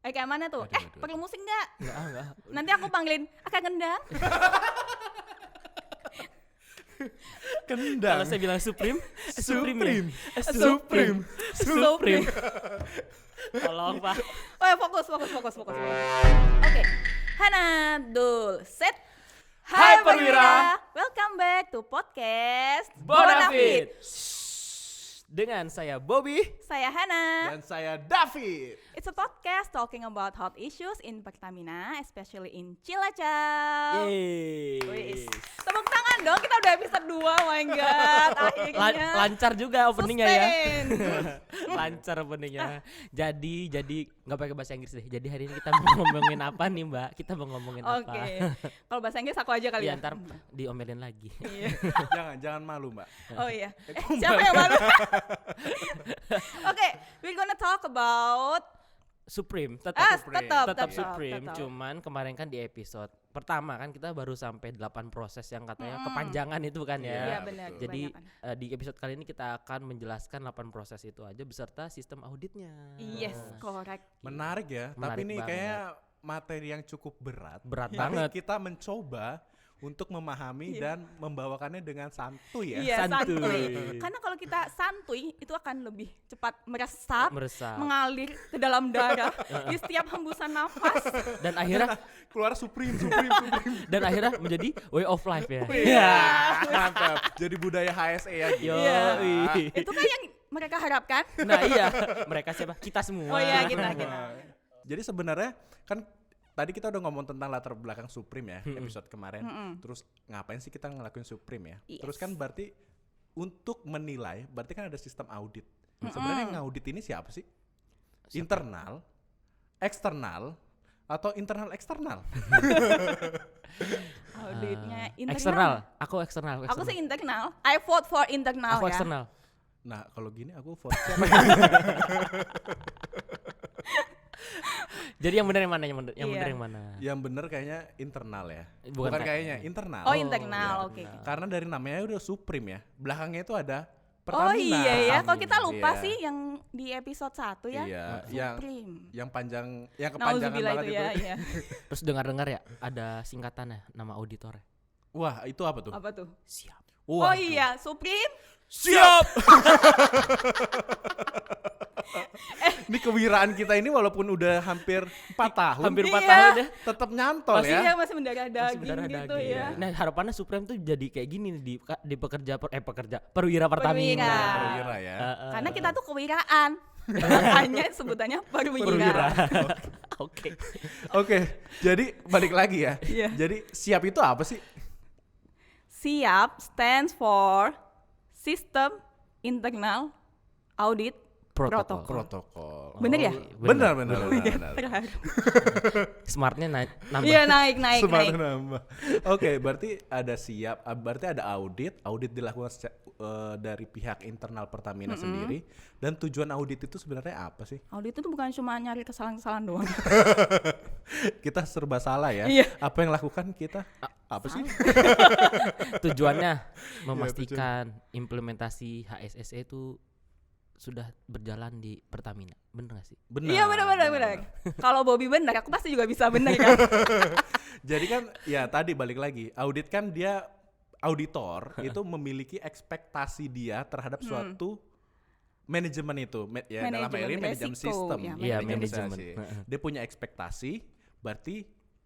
Kayak mana tuh? Aduh. Perlu musik nggak? Enggak. Nanti aku panggilin Kak Gendang. Kalau Kendang. saya bilang Supreme. Supreme. Supreme. Tolong Pak. Oh ya, fokus. Oke. Hana, Dul, set. Hai, Perwira. Welcome back to podcast Bonafit. Dengan saya Bobby. Saya Hana. Dan saya David. It's a podcast talking about hot issues in Pertamina, especially in Cilacap. Wis. Tepuk tangan dong, kita udah episode 2, oh my god, akhirnya. Lancar juga openingnya ya. Sustain. Lancar openingnya. Jadi nggak pakai bahasa Inggris deh. Jadi hari ini kita mau ngomongin apa nih Mbak? Kita mau ngomongin apa? Oke. Kalau bahasa Inggris aku aja kali Ya ya. ntar diomelin lagi. Iya. Jangan malu, Mbak. Oh iya. Siapa yang malu? Oke, we're gonna talk about Supreme, tetap Supreme. tetap Supreme. tetap. Cuman kemarin kan di episode pertama kan kita baru sampai 8 proses yang katanya kepanjangan itu kan ya. Iya benar. Jadi kebanyakan. di episode kali ini kita akan menjelaskan 8 proses itu aja beserta sistem auditnya. Yes, correct. Menarik ya. Menarik Tapi ini banget. kayak materi yang cukup berat. Berat Tapi banget. kita mencoba untuk memahami dan membawakannya dengan santuy ya. Iya, santuy. santuy. Karena kalau kita santuy itu akan lebih cepat meresap, Meresap. mengalir ke dalam darah di setiap hembusan nafas. Dan akhirnya Keluar Supreme. dan akhirnya menjadi way of life ya. Iya. Mantap. Jadi budaya HSE ya gitu. Yo, Iya. Itu kan yang mereka harapkan. Nah iya, mereka siapa? Kita semua. Oh iya, kita. Jadi sebenarnya kan tadi kita udah ngomong tentang latar belakang Supreme ya, episode kemarin. Terus ngapain sih kita ngelakuin Supreme ya? Yes. Terus kan berarti untuk menilai, berarti kan ada sistem audit. Sebenarnya yang ngaudit ini siapa sih? Internal, eksternal, atau internal eksternal? Auditnya Eksternal. Aku eksternal. Aku sih internal. I vote for internal Aku ya. eksternal. Nah kalau gini aku vote siapa? Jadi yang benar yang mana? Yang benar Iya. yang mana? Yang bener kayaknya internal ya. Bukan Bukan kayaknya, internal. Oh, Iya. internal, oke. Karena dari namanya udah Supreme ya. Belakangnya itu ada Oh Pertamina. iya ya, kalau kita lupa Iya. sih yang di episode 1 ya. Iya, Supreme. yang panjang, yang kepanjangan Nauzubillah banget itu itu. ya, iya. Terus dengar-dengar ya ada singkatannya nama auditornya. Wah, itu apa tuh? Apa tuh? Siap. Oh iya, Supreme. Siap. Ini kewiraan kita ini walaupun udah hampir 4 tahun, Hampir 4 Iya. tahun ya. tetap nyantol Masih ya. ya, masih mendarah Masih daging berdarah gitu daging. ya. Nah harapannya Supreme tuh jadi kayak gini nih di perwira Pertamina. Perwira. Perwira ya. Karena kita tuh kewiraan. Makanya sebutannya perwira. Oke. Oke, jadi balik lagi ya. Iya. Jadi siap itu apa sih? SIAP stands for System Internal Audit Protokol. Protokol. Bener ya? Benar. Terharu. Smartnya nambah. Iya, naik. Semakin nambah. Oke, berarti ada siap, berarti ada audit. Audit dilakukan dari pihak internal Pertamina sendiri. Dan tujuan audit itu sebenarnya apa sih? Audit itu bukan cuma nyari kesalahan-kesalahan doang. Kita serba salah ya. Iya. Apa yang lakukan kita? Apa sih? Tujuannya memastikan implementasi HSSE itu sudah berjalan di Pertamina. Bener gak sih? Benar. Iya, benar. Kalau Bobby benar, aku pasti juga bisa benar kan. Jadi kan ya tadi balik lagi, audit kan dia auditor itu memiliki ekspektasi dia terhadap suatu manajemen itu, ya dalam hal ini manajemen resiko, sistem. ya, Iya, manajemen. manajemen. Dia punya ekspektasi, berarti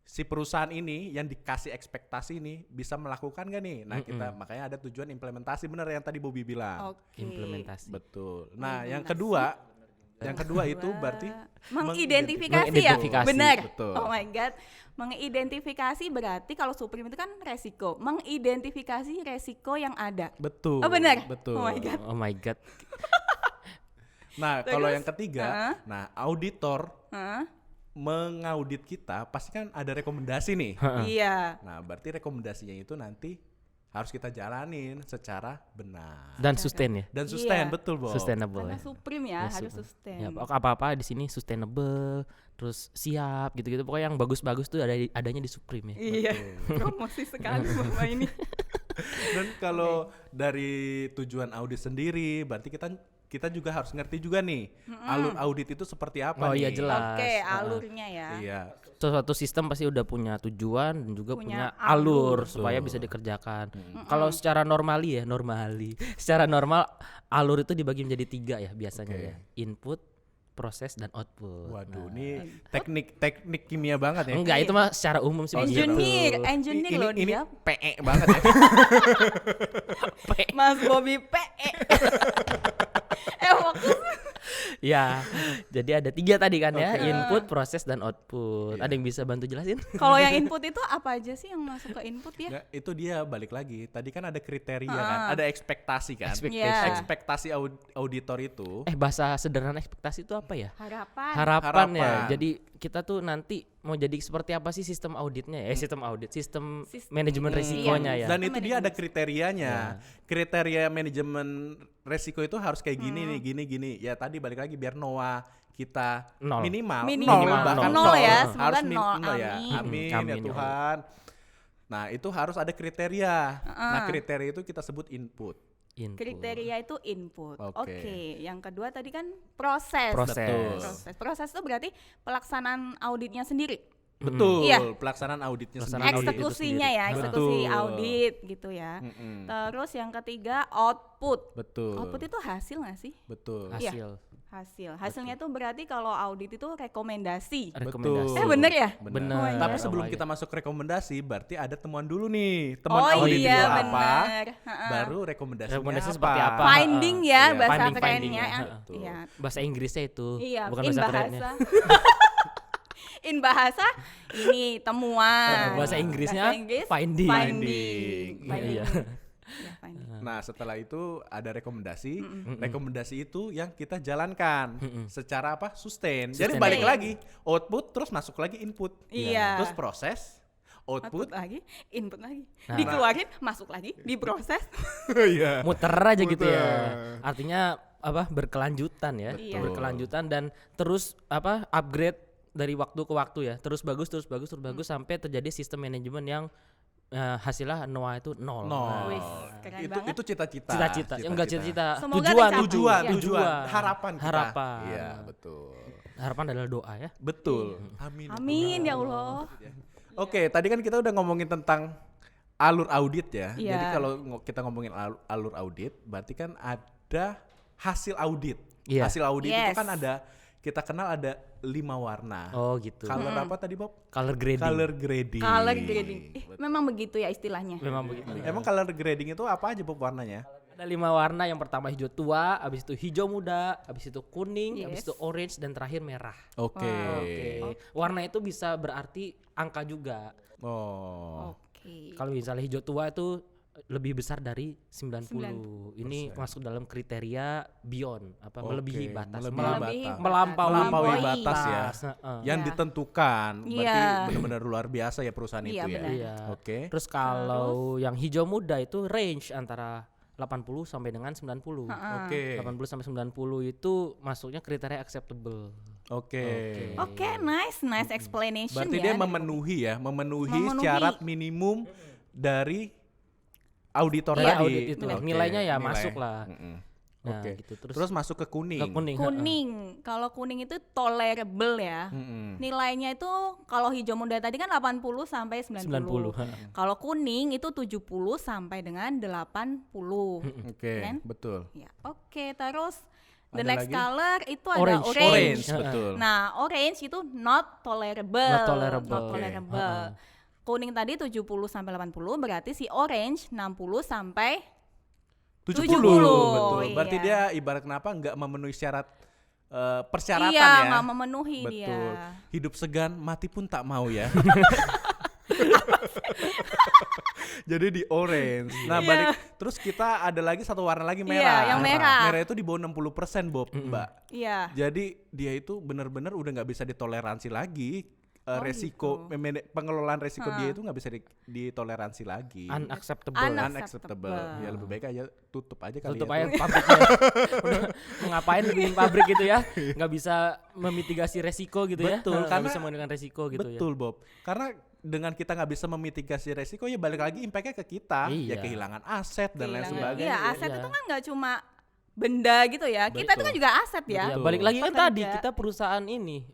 si perusahaan ini yang dikasih ekspektasi ini bisa melakukan gak nih? Nah kita makanya ada tujuan implementasi, bener yang tadi Bobby bilang. Oke. Implementasi. Betul. Nah yang kedua itu berarti mengidentifikasi Mengidentifikasi. ya, benar. Betul. Oh my god, mengidentifikasi berarti kalau Supreme itu kan resiko, mengidentifikasi resiko yang ada. betul. Oh benar. Betul. Oh my god. Oh my god. Nah kalau Terus, yang ketiga, nah auditor mengaudit kita pasti kan ada rekomendasi nih. Iya. Nah berarti rekomendasinya itu nanti harus kita jalanin secara benar Dan sustain ya. dan sustain, Iya. betul Bob. Sustainable Karena ya. Supreme ya, harus sustain. Ya, apa-apa di sini sustainable, terus siap gitu-gitu. Pokoknya yang bagus-bagus tuh adanya di Supreme ya. Iya. Promosi sekali Bapak ini. Dan kalau dari tujuan audit sendiri berarti kita juga harus ngerti juga nih alur audit itu seperti apa Oh nih. iya, jelas. Oke, alurnya ya. Iya. Suatu sistem pasti udah punya tujuan dan juga Punya punya alur Betul. supaya bisa dikerjakan. Kalau secara secara normal alur itu dibagi menjadi 3 ya biasanya Oke. ya. Input, proses dan output. Waduh, ini teknik kimia banget ya. Enggak, itu mah secara umum sih begitu. Engineer loh ini dia. PE banget ya. Mas Bobby PE. Fokus. Ya, jadi ada 3 tadi kan ya, Oke. input, proses dan output. Iya. Ada yang bisa bantu jelasin? Kalau yang input itu apa aja sih yang masuk ke input ya? Nggak, itu dia balik lagi. Tadi kan ada kriteria kan, ada ekspektasi kan. Iya. Ekspektasi auditor itu Bahasa sederhana ekspektasi itu apa ya? Harapan. Harapan ya. Harapan. Jadi kita tuh nanti mau jadi seperti apa sih sistem auditnya ya? Sistem manajemen risikonya ya. dan Itu itu dia ada manajemen. kriterianya. Kriteria manajemen resiko itu harus kayak gini nih, gini. Ya tadi balik lagi biar NOA kita Nol. minimal Minimal. Nol ya, semoga harus nol. nol ya. Amin. Amin ya Amin, ya Tuhan. Nah, itu harus ada kriteria. Nah, kriteria itu kita sebut input. Input. Kriteria itu input. Oke. Oke. Yang kedua tadi kan proses. Proses. Proses itu berarti pelaksanaan auditnya sendiri. Betul, Iya. pelaksanaan auditnya Pelaksanaan sendiri. audit itu Eksekusinya sendiri. ya, eksekusi Betul. audit gitu ya. Terus yang ketiga output. Betul. Output itu hasil nggak sih? Betul. Hasil. Hasilnya tuh berarti kalau audit itu rekomendasi. Rekomendasi. Bener ya? Bener. Oh, iya. Tapi Ya. sebelum kita masuk rekomendasi, berarti ada temuan dulu nih. Temuan Oh audit iya itu apa? benar. Baru rekomendasinya Rekomendasi apa? seperti apa? Finding ya Iya, bahasa finding kerennya. ya. Betul. Iya. Bahasa Inggrisnya itu, Iya, bukan in bahasa bahasa. kerennya. In bahasa ini temuan. Bahasa Inggrisnya Bahasa Inggris, finding. Finding. Iya. Ya, finding. Nah, setelah itu ada rekomendasi. Rekomendasi itu yang kita jalankan secara apa? Sustain. Jadi Sustain. balik lagi, output terus masuk lagi input. Iya. Terus proses, output. Output lagi, input lagi, Nah. dikeluarin, masuk lagi, diproses. Iya. Muter aja gitu ya. Muter. Artinya apa? Berkelanjutan ya. Betul. Berkelanjutan dan terus apa? Upgrade dari waktu ke waktu ya. Terus bagus sampai terjadi sistem manajemen yang hasilnya NOA itu 0. Nol. Wis, keren itu banget. itu cita-cita. Cita-cita. Ya, enggak cita-cita. Semoga Tujuan, tercapai. Tujuan, Iya. tujuan, harapan kita. Harapan. Iya, betul. Harapan adalah doa ya. Betul. Amin. Amin ya Allah. Oke, tadi kan kita udah ngomongin tentang alur audit ya. Iya. Jadi kalau kita ngomongin alur audit, berarti kan ada hasil audit. Iya. Hasil audit itu Yes. kan ada, kita kenal ada 5 warna. Oh gitu. Color apa tadi Bob? Color grading. Color grading. Color grading. Memang begitu ya istilahnya. Memang begitu. Emang color grading itu apa aja Bob warnanya? Ada 5 warna. Yang pertama hijau tua, habis itu hijau muda, habis itu kuning, Yes. habis itu orange dan terakhir merah. Oke. Oke. Warna itu bisa berarti angka juga. Oh. Oke. Kalau misalnya hijau tua itu lebih besar dari 90. Ini masuk dalam kriteria beyond apa Oke, melebihi batas. melebihi batas. Melampaui batas ya. Yang Iya. ditentukan. Berarti Iya. benar-benar luar biasa ya perusahaan Iya, itu ya. benar. Iya. Oke. Terus kalau yang hijau muda itu range antara 80 sampai dengan 90. Oke. 80 sampai 90 itu masuknya kriteria acceptable. Oke. Oke, nice explanation Berarti ya. dia memenuhi Memenuhi. syarat minimum dari auditor Iya, tadi. audit itu. Oke, Nilainya ya nilai. masuk lah. Mm-mm. Nah, Oke. gitu. Terus masuk ke kuning. ke kuning. Kuning. Kalau kuning itu tolerable ya. Mm-mm. Nilainya itu kalau hijau muda tadi kan 80 sampai 90. 90. Kalau kuning itu 70 sampai dengan 80. Oke, Kan? betul. Ya, oke. Terus the Ada next lagi? color itu ada Orange. orange. Orange, betul. Nah, orange itu not tolerable. Not tolerable. Not tolerable. Kuning tadi 70 sampai 80 berarti si orange 60 sampai 70. 70. Betul. Berarti Iya. dia ibarat kenapa nggak memenuhi syarat persyaratan iya, ya. nggak memenuhi Betul. dia. Hidup segan, mati pun tak mau ya. Jadi di orange. Nah, Iya. balik terus kita ada lagi satu warna lagi Iya, merah. yang merah. Merah itu di bawah 60% Bob, Mbak. Iya. Jadi dia itu benar-benar udah nggak bisa ditoleransi lagi. Oh, Resiko gitu. pengelolaan resiko dia itu nggak bisa ditoleransi lagi. Unacceptable. Unacceptable. Ya lebih baik aja tutup aja kali Tutup ya. aja pabriknya. Udah mau ngapain bikin pabrik gitu ya? Nggak bisa memitigasi resiko gitu ya? Betul, Nggak karena- bisa mengendalikan resiko gitu ya. Betul Bob. Karena dengan kita nggak bisa memitigasi resiko ya balik lagi impactnya ke kita. Ya Iya. kehilangan aset dan lain Kehilangan. sebagainya. Iya, ya. aset Iya. itu kan nggak cuma benda gitu ya. Kita itu kan juga aset ya. Ya, Betul. balik lagi kan Pekerja. tadi kita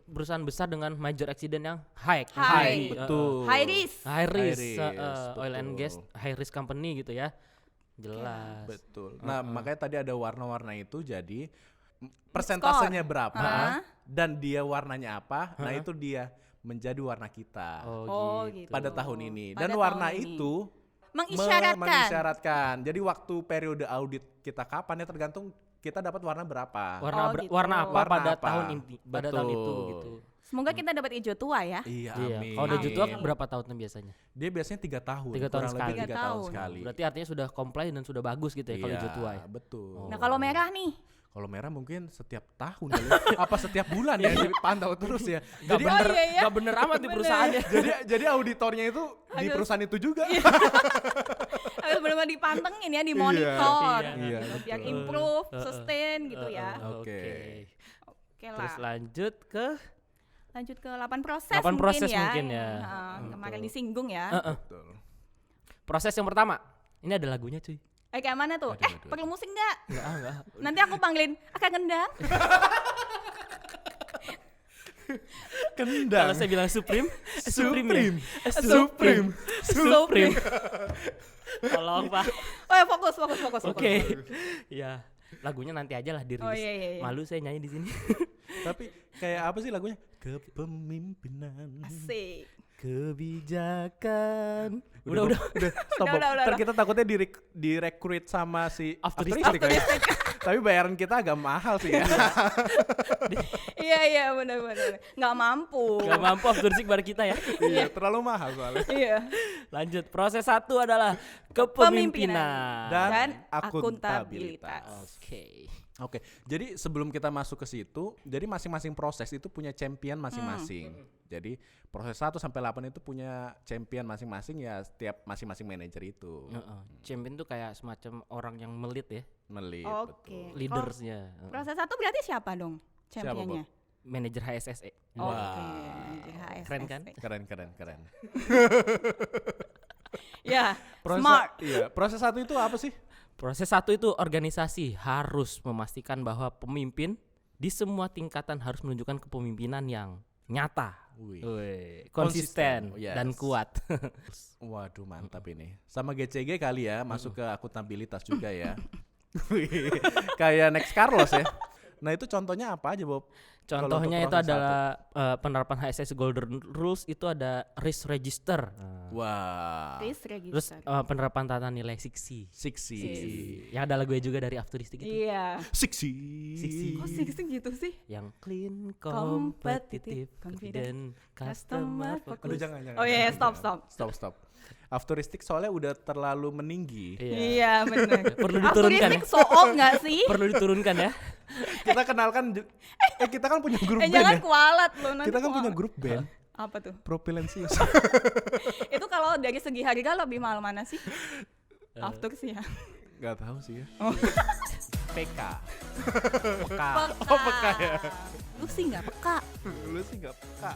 perusahaan besar dengan major accident yang high. High. Betul. High risk. High risk, High risk, oil and betul. gas high risk company gitu ya. Jelas. Betul. Nah, makanya tadi ada warna-warna itu jadi persentasenya berapa dan dia warnanya apa. Nah, itu dia menjadi warna kita Oh gitu. pada tahun ini. Pada Dan tahun warna ini. itu mengisyaratkan. Jadi waktu periode audit kita kapan ya tergantung kita dapat warna berapa. gitu. Warna apa Warna pada apa? tahun ini pada tahun itu Betul. gitu. Semoga kita dapat hijau tua ya. Iya, Iya. amin. Kalau udah jutua berapa tahun biasanya? Dia biasanya 3 tahun. 3 tahun kurang lebih sekali. 3 tahun 3 sekali. Berarti artinya sudah comply dan sudah bagus gitu ya kalau hijau tua ya. Betul. Nah kalau merah nih, Kalau merah mungkin setiap tahun kali. Apa setiap bulan ya dipantau terus ya. Gak Jadi bener, iya, iya. gak bener amat di perusahaannya. jadi auditornya itu di Harus- perusahaan itu juga. harus benar-benar dipantengin ya, dimonitor, Iya, gitu, betul. biar improve, sustain gitu ya. Oke. Oke Terus lah. lanjut ke 8 proses 8 proses ya. mungkin ya. yang kemarin disinggung ya. Betul. proses yang pertama. Ini ada lagunya cuy. Kayak mana tuh? Aduh. Perlu musik nggak? Enggak. Nanti aku panggilin akak kendang. Kendang. Kalau saya bilang Supreme, Supreme. ya? Supreme. Supreme. Tolong Pak. Oh ya, fokus. Oke. Ya, lagunya nanti aja lah dirilis. Oh, iya. Malu saya nyanyi di sini. Tapi kayak apa sih lagunya? Kepemimpinan. Asik. Kebijakan. Udah, stop. Udah. Ntar kita takutnya direkrut sama si Afteristik. kali. Tapi bayaran kita agak mahal sih ya. Iya, benar. Nggak mampu. Gak mampu Afteristik bareng kita ya. Iya, terlalu mahal soalnya. Iya. Lanjut, proses 1 adalah kepemimpinan. Dan akuntabilitas. Oke, jadi sebelum kita masuk ke situ, jadi masing-masing proses itu punya champion masing-masing. Jadi proses 1 sampai 8 itu punya champion masing-masing ya, setiap masing-masing manajer itu. Champion tuh kayak semacam orang yang melit ya, Melit, Oke. betul. leadersnya. Proses 1 berarti siapa dong Siapa, championnya? Manajer HSSE. Oke. Wah. HSSE. Keren kan? Keren. Ya, Proses, smart. Iya, proses 1 itu apa sih? Proses 1 itu organisasi harus memastikan bahwa pemimpin di semua tingkatan harus menunjukkan kepemimpinan yang nyata, konsisten, Yes. dan kuat. Waduh, mantap ini. Sama GCG kali ya, masuk ke akuntabilitas juga ya. Kayak Next Carlos ya. Nah, itu contohnya apa aja, Bob? Kalau Contohnya untuk itu proses adalah penerapan HSS Golden Rules itu ada risk register. Wah. Risk Terus register. penerapan tata nilai Siksi. Siksi. Yang ada lagu juga dari Afteristik itu. Iya. Siksi. Kok sing gitu sih? Yang clean, Kompetitif, kompetitif, confident, customer focus. Aduh, jangan. Oh iya, stop. Stop. Afteristik soalnya udah terlalu meninggi. Iya, benar. Perlu diturunkan ya? Afteristik so-off nggak sih? Perlu diturunkan ya. Kita kenalkan kita kan punya grup band Jangan ya. kualat loh nanti. Kita kan kualat. punya grup band. Apa tuh? Propilensius. Itu kalau dari segi harga lebih mahal mana sih? After sih ya. Gak tahu sih ya. PK. Peka. Peka. peka ya. Lu sih nggak peka. Lu sih gak peka.